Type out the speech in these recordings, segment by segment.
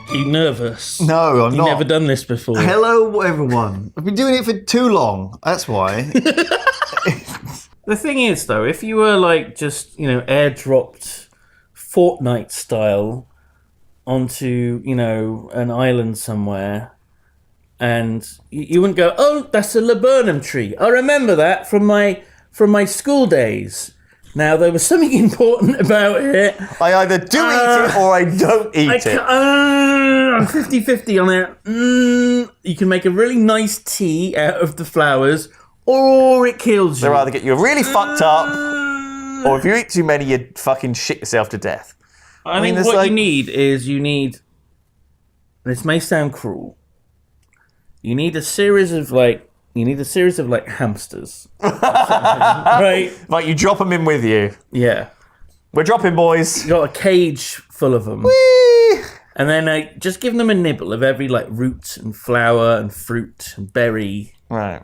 Are you nervous? No, I'm not. You've never done this before. Hello, everyone. I've been doing it for too long. That's why. The thing is, though, if you were like just, airdropped Fortnite style onto, an island somewhere, and you wouldn't go, oh, that's a laburnum tree. I remember that from my school days. Now, there was something important about it. I either do eat it or I don't eat it. I'm 50-50 on it. You can make a really nice tea out of the flowers, or it kills you. They'll either get you really fucked up, or if you eat too many, you fucking shit yourself to death. I think what you need is, this may sound cruel, you need a series of hamsters. Right? Like, you drop them in with you. Yeah. We're dropping, boys. You got a cage full of them. Whee! And then just give them a nibble of every root and flower and fruit and berry. Right.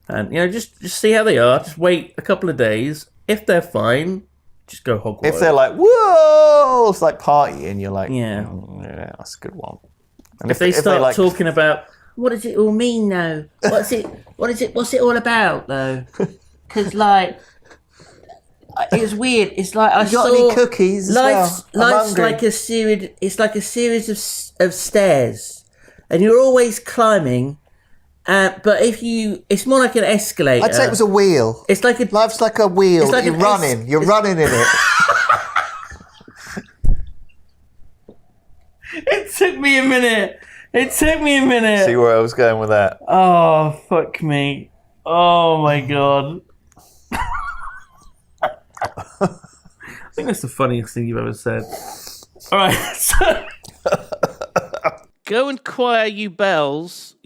And, just see how they are. Just wait a couple of days. If they're fine, just go hog wild. If they're like, whoa, it's like party, and you're like, yeah, that's a good one. And if they start talking about, what does it all mean now? What's it all about though? Because it's weird. It's like I saw any cookies as life's hungry. like a series. It's like a series of stairs, and you're always climbing. But it's more like an escalator. I'd say it was a wheel. It's like life's like a wheel. It's like You're running. You're running in it. It took me a minute. See where I was going with that. Oh, fuck me. Oh, my God. I think that's the funniest thing you've ever said. All right, so... Go and choir your bells,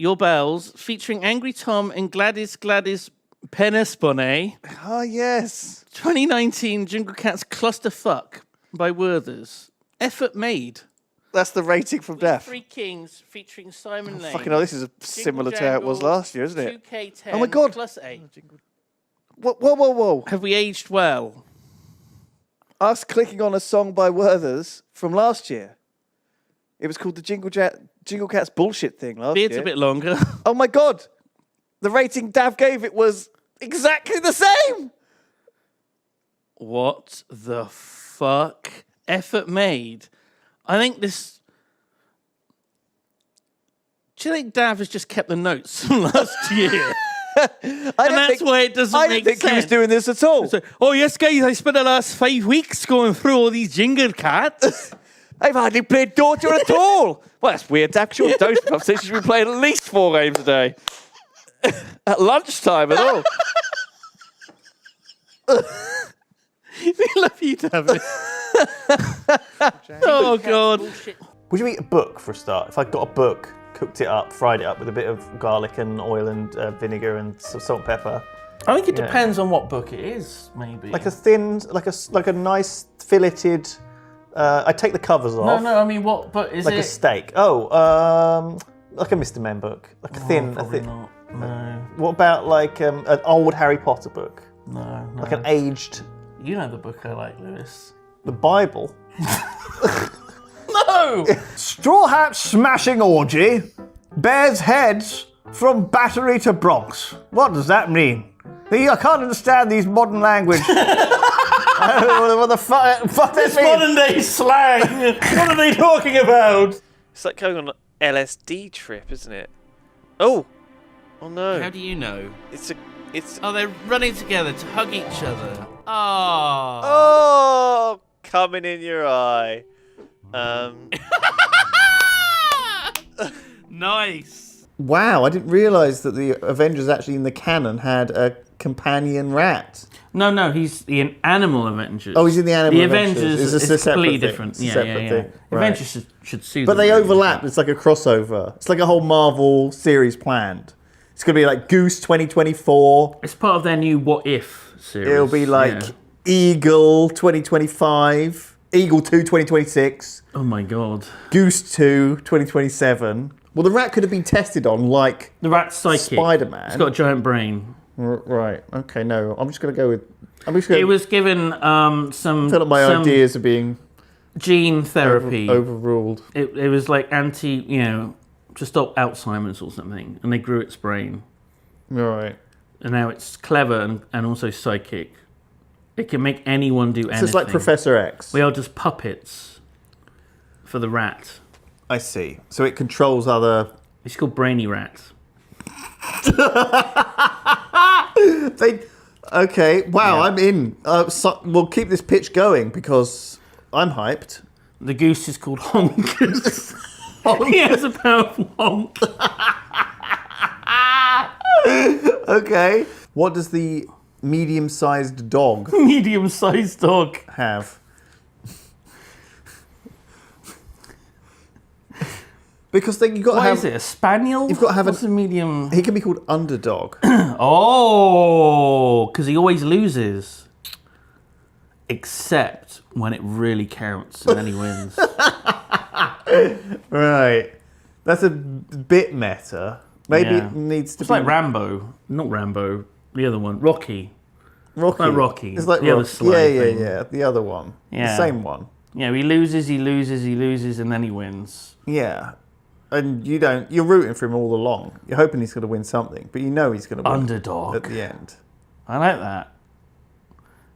featuring Angry Tom and Gladys Pennisbonnet. Oh, yes. 2019 Jingle Cats Clusterfuck by Werther's. Effort made. That's the rating from Death. Three Kings featuring Simon Lane. Fucking hell, this is similar to how it was last year, isn't it? 2K10 oh my God. plus 8. Whoa. Have we aged well? Us clicking on a song by Werther's from last year. It was called the Jingle Cats bullshit thing last year. Beard's a bit longer. Oh my God. The rating Dav gave it was exactly the same. What the fuck? Effort made. I think this... Do you think Dav has just kept the notes from last year? That's why it doesn't make sense. I didn't think he was doing this at all. So, oh, yes, guys, I spent the last 5 weeks going through all these Jingle Cats. I've hardly played Daughter at all. Well, that's weird. Dav should have been playing at least 4 games a day. At lunchtime and all. We love you, David. Oh, God. Would you eat a book for a start? If I got a book, cooked it up, fried it up with a bit of garlic and oil and vinegar and some salt and pepper. I think it depends on what book it is, maybe. Like a thin, like a nice filleted... I take the covers off. No, I mean, what book is it? Like a steak. Oh, like a Mr. Men book. Like a thin... Probably not. No. What about like an old Harry Potter book? No. Like an aged... You know the book I like, Lewis. The Bible? No! Straw Hat Smashing Orgy bears heads from Battery to Bronx. What does that mean? I can't understand these modern language. What the fuck This modern day slang. What are they talking about? It's like going on an LSD trip, isn't it? Oh no. How do you know? It's Oh, they're running together to hug each other. Oh. Oh, coming in your eye. Nice. Wow, I didn't realise that the Avengers actually in the canon had a companion rat. No, he's the Animal Avengers. Oh, he's in the Animal Avengers. The Avengers is it's completely thing. different. It's a Yeah. thing. Right. Avengers should sue But them. they overlap. It's like a crossover. It's like a whole Marvel series planned. It's going to be like Goose 2024. It's part of their new What If series. It'll be like Eagle 2025. Eagle 2 2026. Oh my God. Goose 2 2027. Well, the rat could have been tested on like the rat's psychic. Spider-Man. It's got a giant brain. Right. Okay. No. I'm just going to go with. It was given some. I feel like my ideas are being gene therapy. Overruled. It was like to stop Alzheimer's or something, and they grew its brain. Right. And now it's clever and also psychic. It can make anyone do anything. So it's like Professor X. We are just puppets for the rat. I see. So it controls other... It's called Brainy Rat. Okay, wow, I'm in. We'll keep this pitch going because I'm hyped. The goose is called Honkers. He has a powerful honk. Okay. What does the medium-sized dog Medium-sized dog. have? Because then you've got to What have... is it, a spaniel? You've got to have What's a medium... He can be called underdog. Oh, because he always loses. Except when it really counts and then he wins. Right. That's a bit meta. Maybe Yeah. it needs to It's be... like Rambo. Not Rambo. The other one. Rocky. Rocky. Like Rocky. It's like The other Rocky. slide thing. Yeah. The other one. Yeah. The same one. Yeah, he loses, and then he wins. Yeah. And you're rooting for him all along. You're hoping he's going to win something, but you know he's going to win Underdog. at the end. I like that.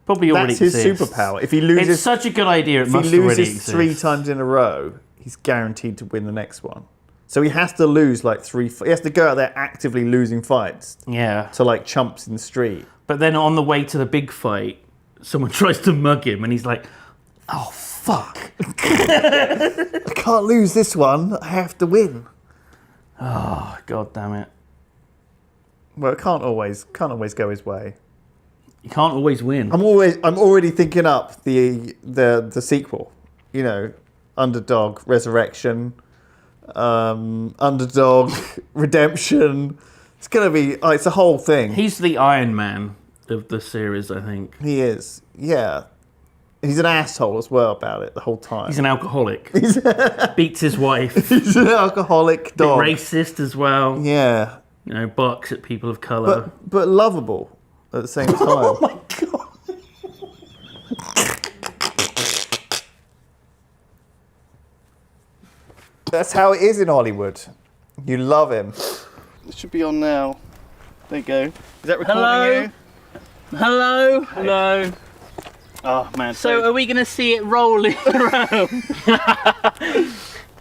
Probably already That's his exists. superpower. If he loses, It's such a good idea. It if he must already loses exist. 3 times in a row, he's guaranteed to win the next one. So he has to lose like 3. He has to go out there actively losing fights Yeah. to like chumps in the street. But then on the way to the big fight, someone tries to mug him, and he's like, "Oh fuck!" I can't lose this one. I have to win. Oh god damn it! Well, it can't always go his way. You can't always win. I'm already thinking up the sequel. You know, Underdog Resurrection, Underdog Redemption. It's gonna be. It's a whole thing. He's the Iron Man of the series, I think. He is. Yeah. He's an asshole as well about it the whole time. He's an alcoholic. Beats his wife. He's an alcoholic dog. Racist as well. Yeah. You know, barks at people of colour. But lovable at the same time. Oh my god! That's how it is in Hollywood. You love him. It should be on now. There you go. Is that recording Hello? you? Hello? Hello. Oh man. So are we going to see it rolling around?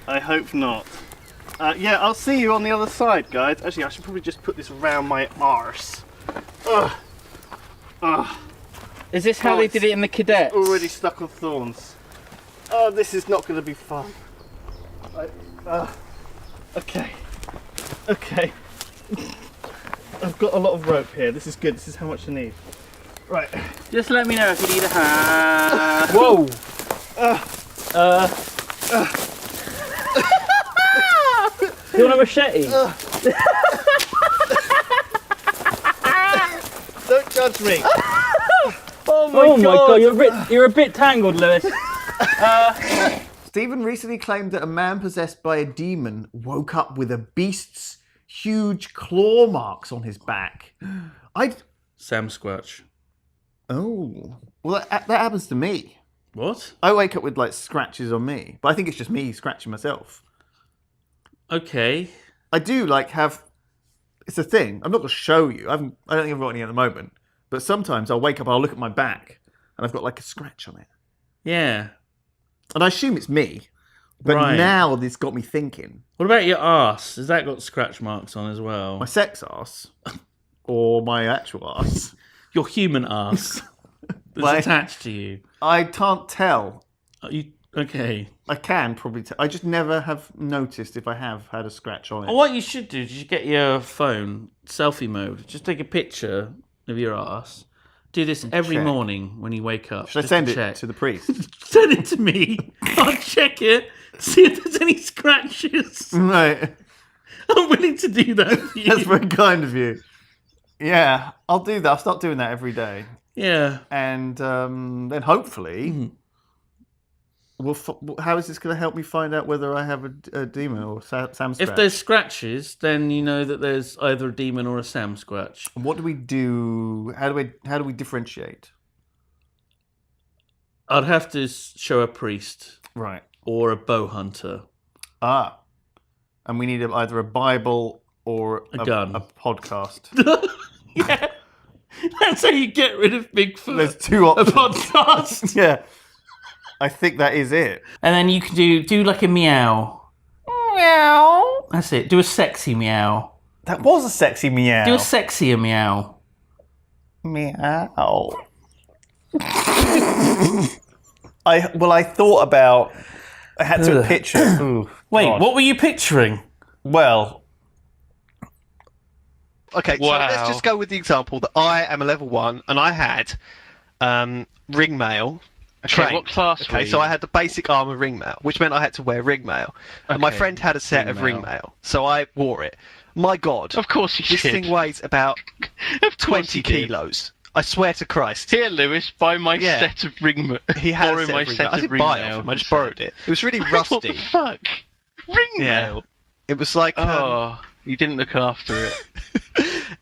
I hope not. Yeah, I'll see you on the other side, guys. Actually, I should probably just put this around my arse. Ugh. Ugh. Is this how Oh, they did it in the cadets? Already stuck on thorns. Oh, this is not going to be fun. Okay. Okay. I've got a lot of rope here. This is good. This is how much I need. Right. Just let me know if you need a hand. Whoa! You want a machete? Don't judge me. Oh my god, you're a bit tangled, Lewis. Stephen recently claimed that a man possessed by a demon woke up with a beast's huge claw marks on his back. Sam Squatch. Oh. Well, that happens to me. What? I wake up with like scratches on me, but I think it's just me scratching myself. Okay. I do like have. It's a thing. I'm not going to show you. I don't think I've got any at the moment. But sometimes I'll wake up, I'll look at my back, and I've got like a scratch on it. Yeah. And I assume it's me. But Right. now this got me thinking. What about your arse? Has that got scratch marks on as well? My sex arse, or my actual arse. Your human arse that's Like- attached to you. I can't tell. Okay. I can probably tell. I just never have noticed if I have had a scratch on it. Well, what you should do is you get your phone, selfie mode, just take a picture of your arse. Do this every check. morning when you wake up. Should I just send it check. to the priest? Send it to me. I'll check it, see if there's any scratches. Right. I'm willing to do that for you. That's very kind of you. Yeah, I'll do that. I'll start doing that every day. Yeah. And then hopefully, how is this going to help me find out whether I have a demon or Sam Scratch? If there's scratches, then you know that there's either a demon or a Sam Squatch. What do we do? How do we differentiate? I'd have to show a priest. Right. or a bow hunter? Ah. And we need either a Bible or A gun. A podcast. Yeah. That's how you get rid of Bigfoot. There's two A options. podcast. Yeah. I think that is it. And then you can do like a meow. Meow. That's it. Do a sexy meow. That was a sexy meow. Do a sexier meow. Meow. I thought about. I had to picture. Ooh, Wait, God. what were you picturing? Well, Okay, so let's just go with the example that I am a level 1 and I had ringmail. Okay, what class were Okay, you? so I had the basic armor ringmail, which meant I had to wear ringmail. And my Okay, friend had a set of ringmail, so I wore it. My God, Of course you this did. thing weighs about Of course 20 you did. kilos. I swear to Christ. Here, Lewis, buy my Yeah. set of ring. He had borrow a set my of set ringmail. I of didn't ring buy it mail. off him, I just borrowed it. It was really What rusty. the fuck? Ring Yeah. mail. It was like... Oh, you didn't look after it.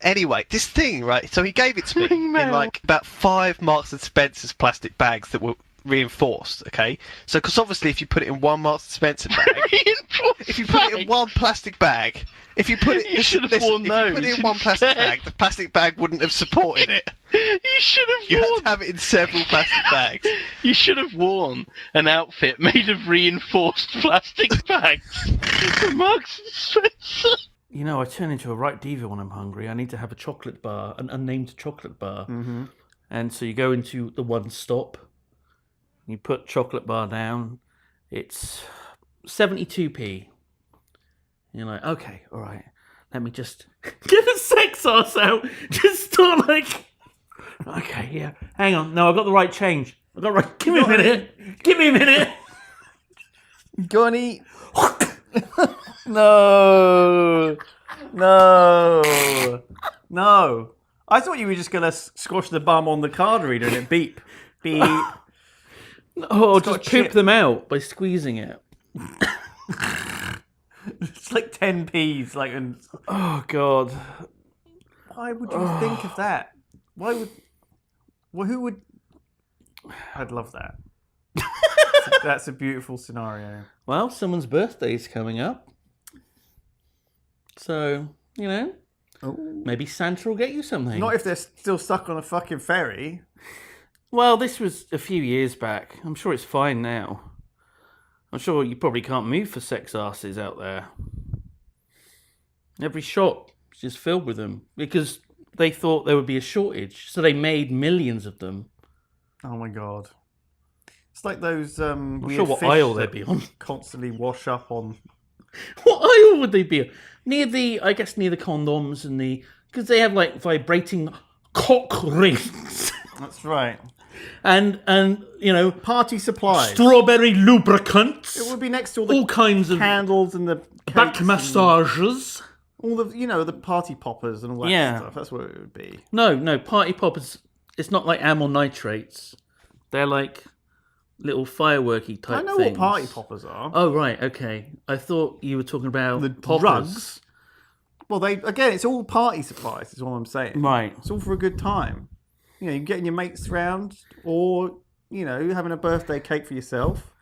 Anyway, this thing, right? So he gave it to me in Ringmail. like about 5 Marks and Spencer's plastic bags that were reinforced. Okay, so because obviously if you put it in one Marks and Spencer bag, Reinforced if you put it in bag. one plastic bag, if you put it, You should have listen, worn if you put it those in one plastic instead. bag, the plastic bag wouldn't have supported it. You should have You had worn. to have it in several plastic bags. You should have worn an outfit made of reinforced plastic bags for Marks and Spencer. You know, I turn into a right diva when I'm hungry. I need to have a chocolate bar, an unnamed chocolate bar. Mm-hmm. And so you go into the one stop, you put chocolate bar down, it's 72p. You're like, okay, all right, let me just get a sex ass out. Just start like, okay, yeah, hang on. No, I got the right change. I got right. Give me a minute. Give me a minute. Gunny. No. I thought you were just gonna squash the bum on the card reader and it beep, beep. Oh, got just poop chip. them out by squeezing it. It's like 10p's. Like, and Oh God. why would you think of that? Why would? Well, who would? I'd love that. That's a beautiful scenario. Well, someone's birthday's coming up. So, you know, maybe Santa will get you something. Not if they're still stuck on a fucking ferry. Well, this was a few years back. I'm sure it's fine now. I'm sure you probably can't move for sex asses out there. Every shop is just filled with them because they thought there would be a shortage. So they made millions of them. Oh my God. It's like those I'm weird sure what fish aisle that they'd be on. constantly wash up on. What aisle would they be? Near the condoms and because they have like vibrating cock rings That's right. and you know Party supplies. strawberry lubricants, It would be next to all the all kinds of candles and the back cakes and massages. all the the party poppers and all that Yeah. stuff. That's what it would be. No, party poppers. It's not like amyl nitrates. They're like little fireworky type I know things. what party poppers are. Oh right, okay. I thought you were talking about The poppers. drugs. Well, it's all party supplies. Is all I'm saying. Right. It's all for a good time. You know, you're getting your mates round, or you're having a birthday cake for yourself,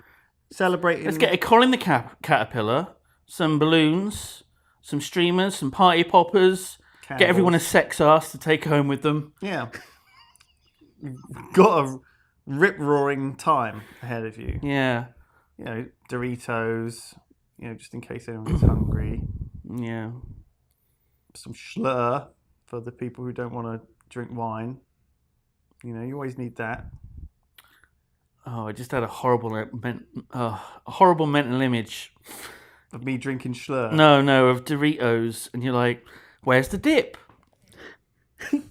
celebrating. Let's get a Colin the caterpillar, some balloons, some streamers, some party poppers. candles. Get everyone a sex ass to take home with them. Yeah. You've got a rip-roaring time ahead of you. Yeah, Doritos, just in case anyone gets hungry. yeah. Some schlur for the people who don't want to drink wine. You always need that. Oh, I just had a horrible mental image. Of me drinking schlur. No, of Doritos, and you're like, "Where's the dip?"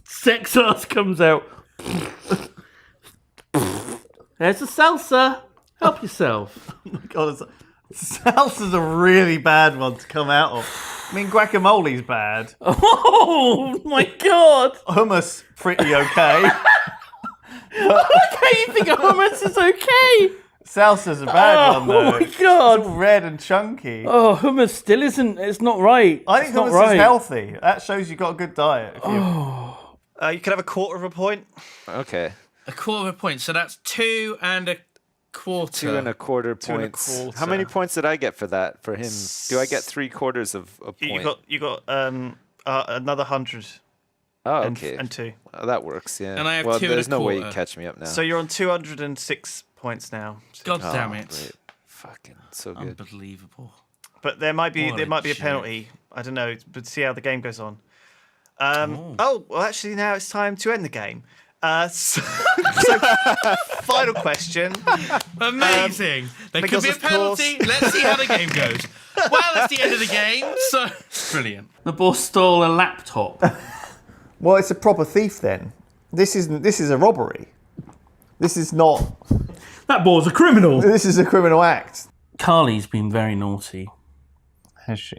Sex ass comes out. There's the salsa. Help yourself. God, salsa's a really bad one to come out of. I mean, guacamole's bad. Oh my God! Hummus, pretty okay. Okay, you think hummus is okay? Salsa's a bad one, though. Oh my God! It's all red and chunky. Oh, hummus still isn't. It's not right. I think it's not hummus right. is healthy. That shows you've got a good diet. You can have a quarter of a point. Okay. A quarter of a point. So that's 2 and quarter. 2.25 Two and a points. quarter. How many points did I get for that? For him, do I get 3/4 of a point? You got another 100 Oh, okay. and 2. Oh, that works. Yeah. And I have well, 2 and a there's no way you quarter. can catch me up now. So you're on 206 points now. God Oh, damn it! great. Fucking so good. Unbelievable. But there might be What a a joke. penalty. I don't know, but see how the game goes on. Well, actually, now it's time to end the game. So final question. Amazing. There could because be a of course- penalty. Let's see how the game goes. Well, it's the end of the game. So brilliant. The boss stole a laptop. Well, it's a proper thief then. This is a robbery. This is not. That boy's a criminal. This is a criminal act. Carly's been very naughty. Has she?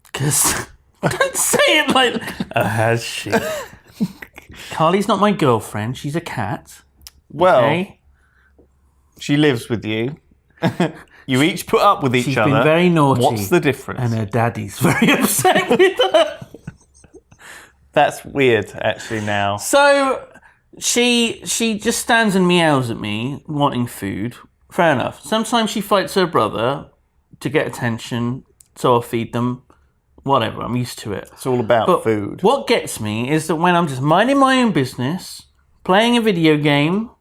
Because don't say it like. Has she? Carly's not my girlfriend. She's a cat. Well, Okay. she lives with you. You each put up with each She's other. been very naughty. What's the difference? And her daddy's very upset with her. That's weird, actually. Now, So she just stands and meows at me, wanting food. Fair enough. Sometimes she fights her brother to get attention, so I'll feed them. Whatever, I'm used to it. it's all about But food. what gets me is that when I'm just minding my own business, playing a video game,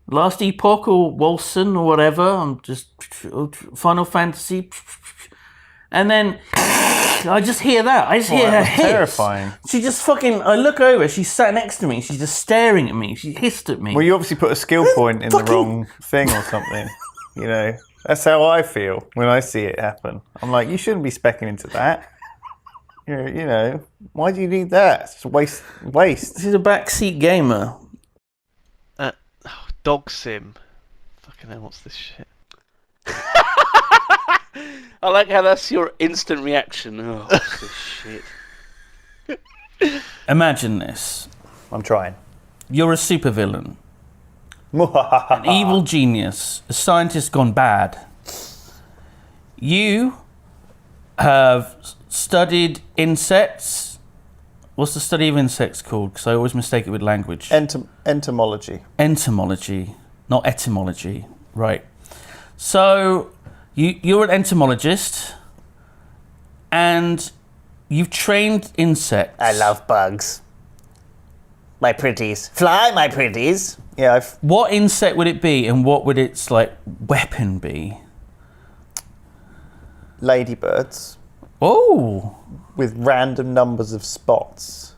Last Epoch or Wolson or whatever, I'm just Final Fantasy, and then I just hear that. I just hear her That's hiss. terrifying. She just fucking. I look over. She's sat next to me. She's just staring at me. She hissed at me. Well, you obviously put a skill point in the wrong thing or something. You know, that's how I feel when I see it happen. I'm like, you shouldn't be specking into that. You know, why do you need that? It's just waste. She's a backseat gamer. Dog sim. Fucking hell, what's this shit? I like how that's your instant reaction. Oh, what's this shit? Imagine this. I'm trying. You're a supervillain. An evil genius. A scientist gone bad. You have studied insects. What's the study of insects called? Because I always mistake it with language. Entomology. Entomology, not etymology. Right. So you're an entomologist and you've trained insects. I love bugs. My pretties. Fly, my pretties. Yeah, What insect would it be and what would its weapon be? ladybirds Oh. with random numbers of spots.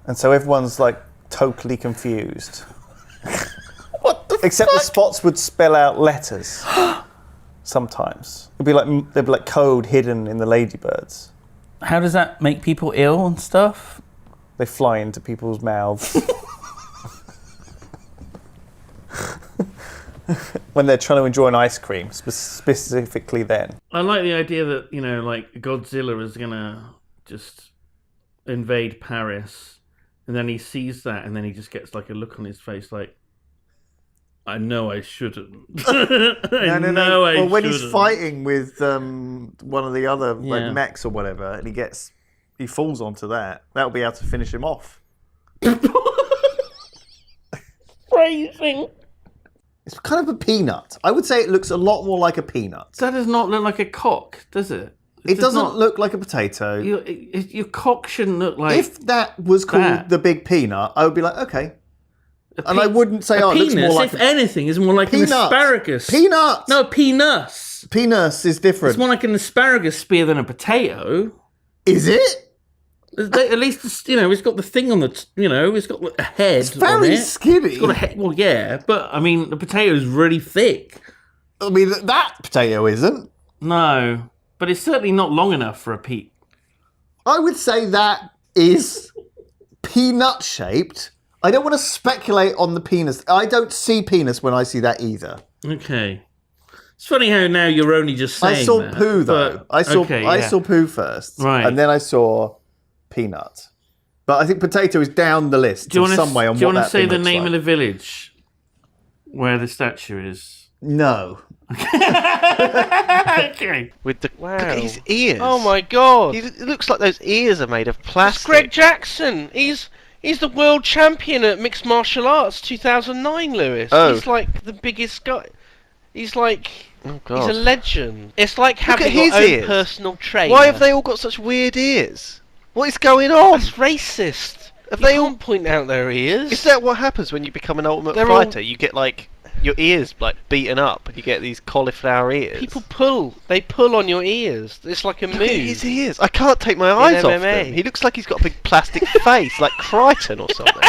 And so everyone's totally confused. What the Except the spots would spell out letters. Sometimes. There'd be code hidden in the ladybirds. How does that make people ill and stuff? They fly into people's mouths. When they're trying to enjoy an ice cream, specifically then. I like the idea that, Godzilla is going to just invade Paris and then he sees that and then he just gets a look on his face I know I shouldn't. I know I Well, when shouldn't. he's fighting with one of the other Yeah. mechs or whatever, and he falls onto that, that'll be able to finish him off. Phrasing. It's kind of a peanut. I would say it looks a lot more like a peanut. That does not look like a cock, does it? It does doesn't not- look like a potato. Your cock shouldn't look like. If that was called that. the big peanut, I would be like, okay. a And I wouldn't say, a oh, it looks penis, more like if anything, is more like peanut. an asparagus. Peanut! No, penis. Penis is different. It's more like an asparagus spear than a potato. Is it? At least, it's got the thing on the, it's got a head. It's very on it. skinny. It's got a head. Well, yeah, but I mean, the potato is really thick. I mean, that potato isn't. No, but it's certainly not long enough for a peat. I would say that is peanut shaped. I don't want to speculate on the penis. I don't see penis when I see that either. Okay. It's funny how now you're only just saying I saw that, poo though. but- I saw okay, I yeah. saw poo first, Right. and then I saw peanut. But I think potato is down the list Do you in want some way on to what that say thing the looks name like. of the village where the statue is? No. Okay. With the Wow. his ears. Oh my god! It looks like those ears are made of It's plastic. Greg Jackson. He's He's the world champion at mixed martial arts 2009, Lewis. Oh. He's like the biggest guy. He's like... Oh, He's God. a legend. It's like Look having at your his own ears. personal trainer. Why have they all got such weird ears? What is going on? That's racist. Have You they all... can't point out their ears. Is that what happens when you become an ultimate They're all- fighter? You get, like, your ears, like, beaten up, and you get these cauliflower ears. People pull. They pull on your ears. It's like a Look move. at his ears. I can't take my eyes off MMA. them. He looks like he's got a big plastic face, like Crichton or something.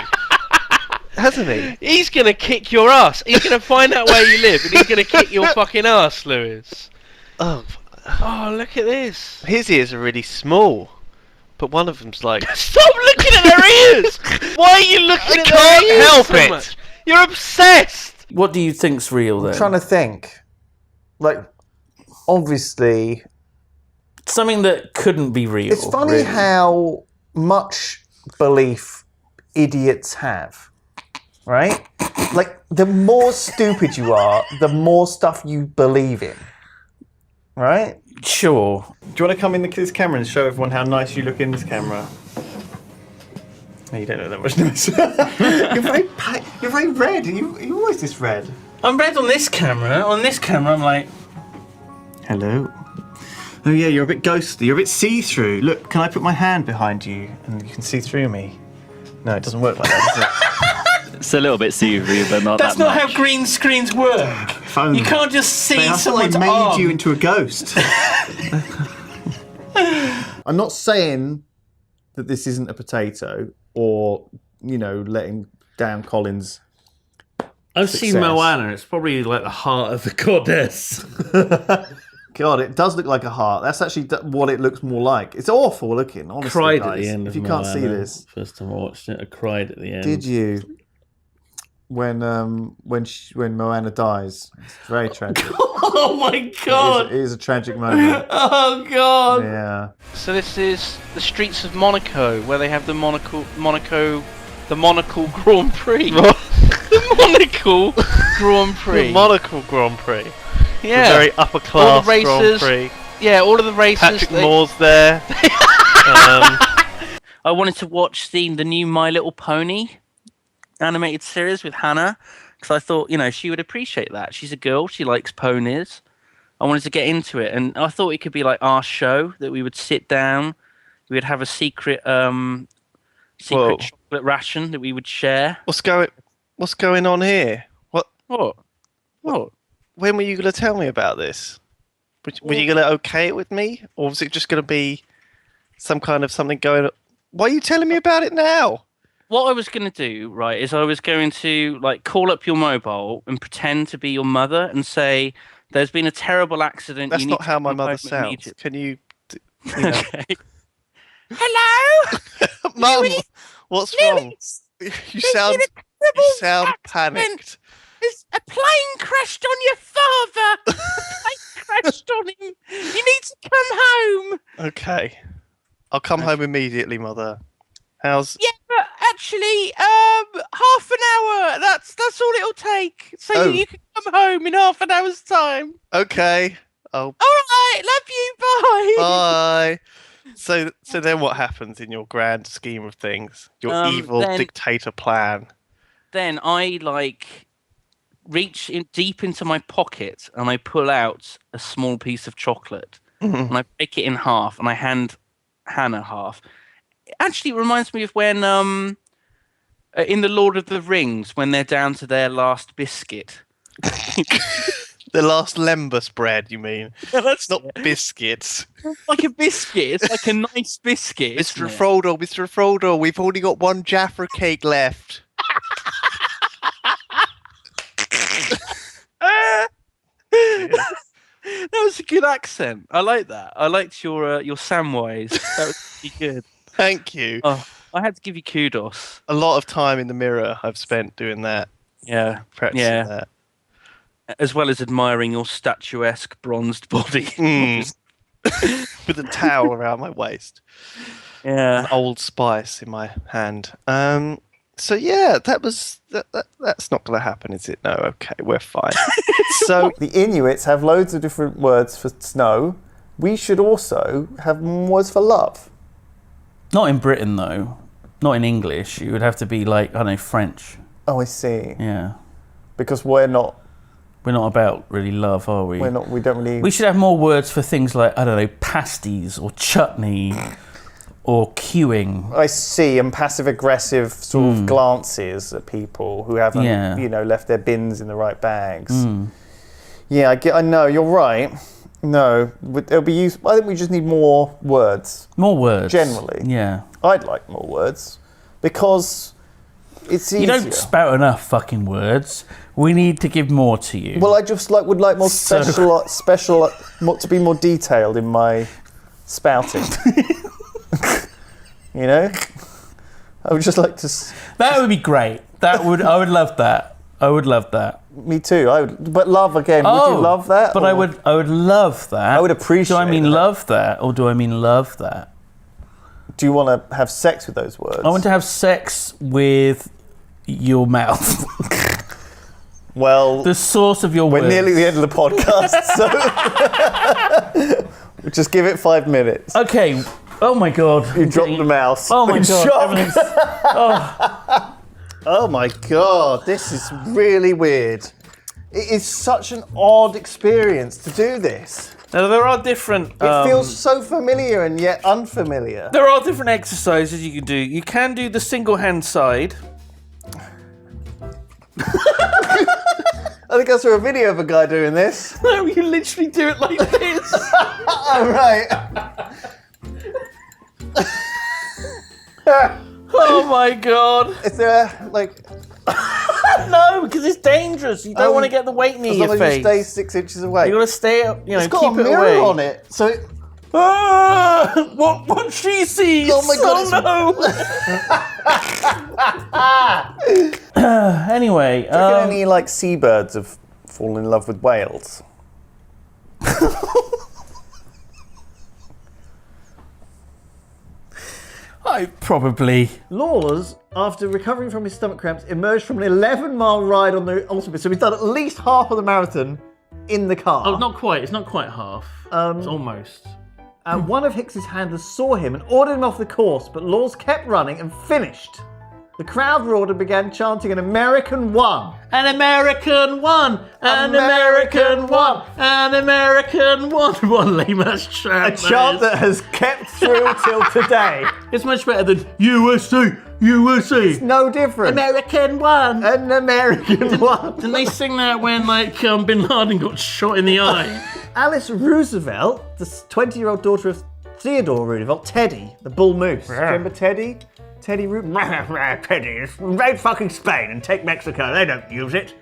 Hasn't he? He's gonna kick your ass. He's gonna find out where you live, and he's gonna kick your fucking ass, Lewis. Oh, Oh, look at this. his ears are really small, but one of them's like... Stop looking at their ears. Why are you looking I at can't their ears help so it. much? You're obsessed. What do you think's real then? I'm trying to think. Like, obviously, Something that couldn't be real. it's funny really. how much belief idiots have, right? Like, the more stupid you are, the more stuff you believe in, right? Sure. Do you want to come in this camera and show everyone how nice you look in this camera? No, you don't look that much nicer. You're very red. You're always this red. I'm red on this camera. On this camera, I'm like... Hello. Oh yeah, you're a bit ghostly. You're a bit see-through. Look, can I put my hand behind you and you can see through me? No, it doesn't work like that, does it? It's a little bit see-through, but not That's that not much. how green screens work. Phone. You can't just see I thought someone's I made arm. you into a ghost. I'm not saying that this isn't a potato or, you know, letting down Collins. I've seen Success. Moana. It's probably like the heart of the goddess. God, it does look like a heart. That's actually what it looks more like. It's awful looking, honestly, Cried guys. at the end if of you Moana. can't see this. First time I watched it, I cried at the end. Did you? When Moana dies, it's very tragic. Oh my god! It is a tragic moment. Oh god! Yeah. So this is the streets of Monaco, where they have the Monaco Grand Prix. The Monaco Grand Prix. The Monaco Grand Prix. Yeah. The very upper class All the races. Grand Prix. Yeah, all of the races. Patrick Moore's there. I wanted to watch the new My Little Pony animated series with Hannah because I thought, she would appreciate that. She's a girl. She likes ponies. I wanted to get into it, and I thought it could be like our show that we would sit down. We would have a secret Whoa. chocolate ration that we would share. What's going on here? What? When were you going to tell me about this? Were you going to okay it with me? Or was it just going to be some kind of something going on? Why are you telling me about it now? What I was going to do, right, is I was going to call up your mobile and pretend to be your mother and say, there's been a terrible accident. That's you not need how to my come mother home sounds. immediately." Can you... Okay. Hello? Mum, Louis? what's Louis? wrong? You sound panicked. A plane crashed on your father. A plane crashed on him. You need to come home. Okay. I'll come home immediately, Mother. How's... Yeah, but actually, half an hour. That's all it'll take. So Oh. you can come home in half an hour's time. Okay. Oh, All right, love you. Bye. bye. So then what happens in your grand scheme of things? Your evil then- dictator plan. Then I reach deep into my pocket and I pull out a small piece of chocolate and I break it in half and I hand Hannah half. Actually, it reminds me of when in the Lord of the Rings when they're down to their last biscuit. The last lembas bread, you mean? That's Not biscuits. like a biscuit. It's like a nice biscuit. Mr. isn't it? Frodo, we've only got one Jaffa cake left. That was a good accent. I like that. I liked your Samwise. That was pretty good. Thank you. Oh, I had to give you kudos. A lot of time in the mirror I've spent doing that, Yeah, practicing yeah. that. As well as admiring your statuesque bronzed body. With a towel around my waist. Yeah. Old Spice in my hand. So yeah, that's not going to happen, is it? No, okay, we're fine. So The Inuits have loads of different words for snow. We should also have words for love. Not in Britain, though. Not in English. It would have to be like, I don't know, French. Oh, I see. Yeah. Because we're not about really love, are we? we don't really. We should have more words for things like, I don't know, pasties or chutney or queuing. I see, and passive-aggressive sort of glances at people who haven't, left their bins in the right bags. Yeah, I know, you're right. No, it'll be used. I think we just need more words. More words. Generally. Yeah. I'd like more words because it's easier. You don't spout enough fucking words. We need to give more to you. Well, I just would like more special, to be more detailed in my spouting. You know, I would just like to. That would be great. I would love that. I would love that. Me too. But love again. Would you love that? But I would love that. I would appreciate. Do I mean love that, or do I mean love that? Do you want to have sex with those words? I want to have sex with your mouth. Well, the source of your words. We're nearly the end of the podcast, so just give it 5 minutes. Okay. Oh my god. You dropped the mouse. Oh my god. Oh my god. This is really weird. It is such an odd experience to do this. Now there are different. It feels so familiar and yet unfamiliar. There are different exercises you can do. You can do the single hand side. I think I saw a video of a guy doing this. No, you literally do it like this. Oh, right. Oh my god. Is there No, because it's dangerous. You don't want to get the weight near your face. You stay 6 inches away. You got to stay up, it's got keep a mirror it away. on it, so it... what she sees. Oh my god, no. Anyway, do you reckon any seabirds have fallen in love with whales? Probably. Laws, after recovering from his stomach cramps, emerged from an 11-mile ride on the ultimate. So he's done at least half of the marathon in the car. Oh, not quite. It's not quite half. It's almost. One of Hicks's handlers saw him and ordered him off the course, but Laws kept running and finished. The crowd roared and began chanting an American one. An American one! An American one! An American one! What a lame ass chant. A chant that has kept through till today. It's much better than USA! USA! It's no different. American one! An American one. Didn't they sing that when Bin Laden got shot in the eye? Alice Roosevelt, the 20-year-old daughter of Theodore Roosevelt, Teddy, the bull moose. Remember Teddy? Teddy Teddy. Raid fucking Spain and take Mexico. They don't use it.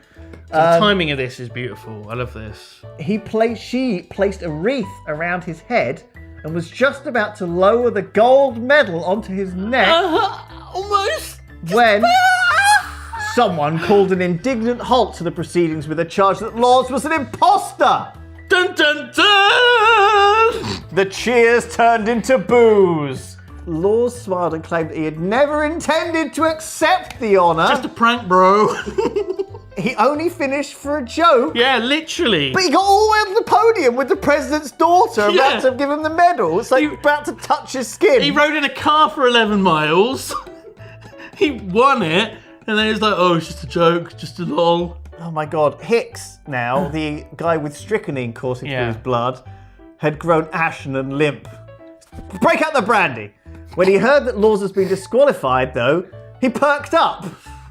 The timing of this is beautiful. I love this. She placed a wreath around his head and was just about to lower the gold medal onto his neck. Almost. When someone called an indignant halt to the proceedings with a charge that Laws was an imposter. Dun dun dun! The cheers turned into boos. Laws smiled and claimed that he had never intended to accept the honour. Just a prank, bro. He only finished for a joke. Yeah, literally. But he got all the way up the podium with the president's daughter about to give him the medal. It's about to touch his skin. He rode in a car for 11 miles. He won it. And then he's like, oh, it's just a joke, just a lol. Oh my god. Hicks, now, the guy with strychnine coursing through his blood, had grown ashen and limp. Break out the brandy! When he heard that Laws has been disqualified, though, he perked up.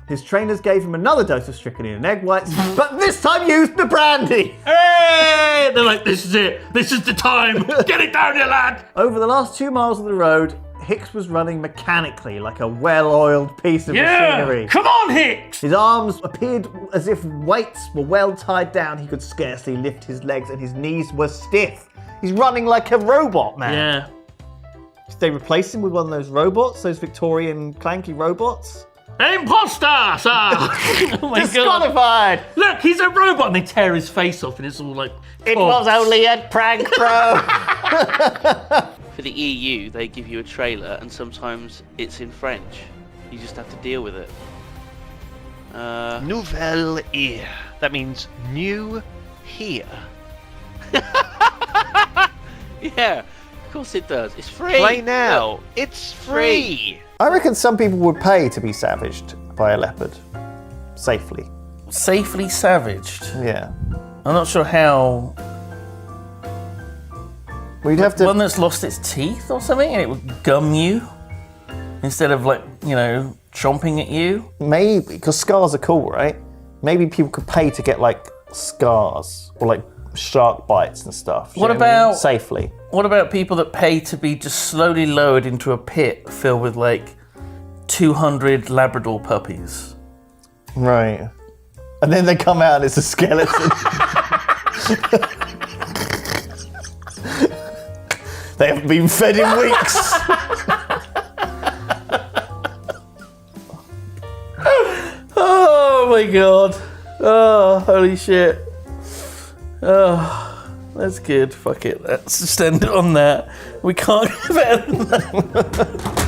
His trainers gave him another dose of strychnine and egg whites, but this time used the brandy. Hey! They're like, this is it. This is the time. Get it down, you lad. Over the last 2 miles of the road, Hicks was running mechanically like a well-oiled piece of machinery. Come on, Hicks! His arms appeared as if weights were well tied down. He could scarcely lift his legs and his knees were stiff. He's running like a robot, man. Yeah. Did they replace him with one of those robots, those Victorian clanky robots? Imposter, sir! Oh my Disqualified! God. Look, he's a robot, and they tear his face off, and it's all like... It was only a prank, bro! For the EU, they give you a trailer, and sometimes it's in French. You just have to deal with it. Nouvelle here. That means new here. Yeah, of course it does. It's free. Play now. It's free. I reckon some people would pay to be savaged by a leopard. Safely. Safely savaged. Yeah. I'm not sure how. We'd have to. One that's lost its teeth or something, and it would gum you instead of chomping at you. Maybe, because scars are cool, right? Maybe people could pay to get scars or shark bites and stuff. What I mean? about Safely? What about people that pay to be just slowly lowered into a pit filled with 200 Labrador puppies? Right. And then they come out and it's a skeleton. They haven't been fed in weeks. Oh my god. Oh, holy shit. Oh, that's good. Fuck it. Let's just end it on that. We can't go better than that.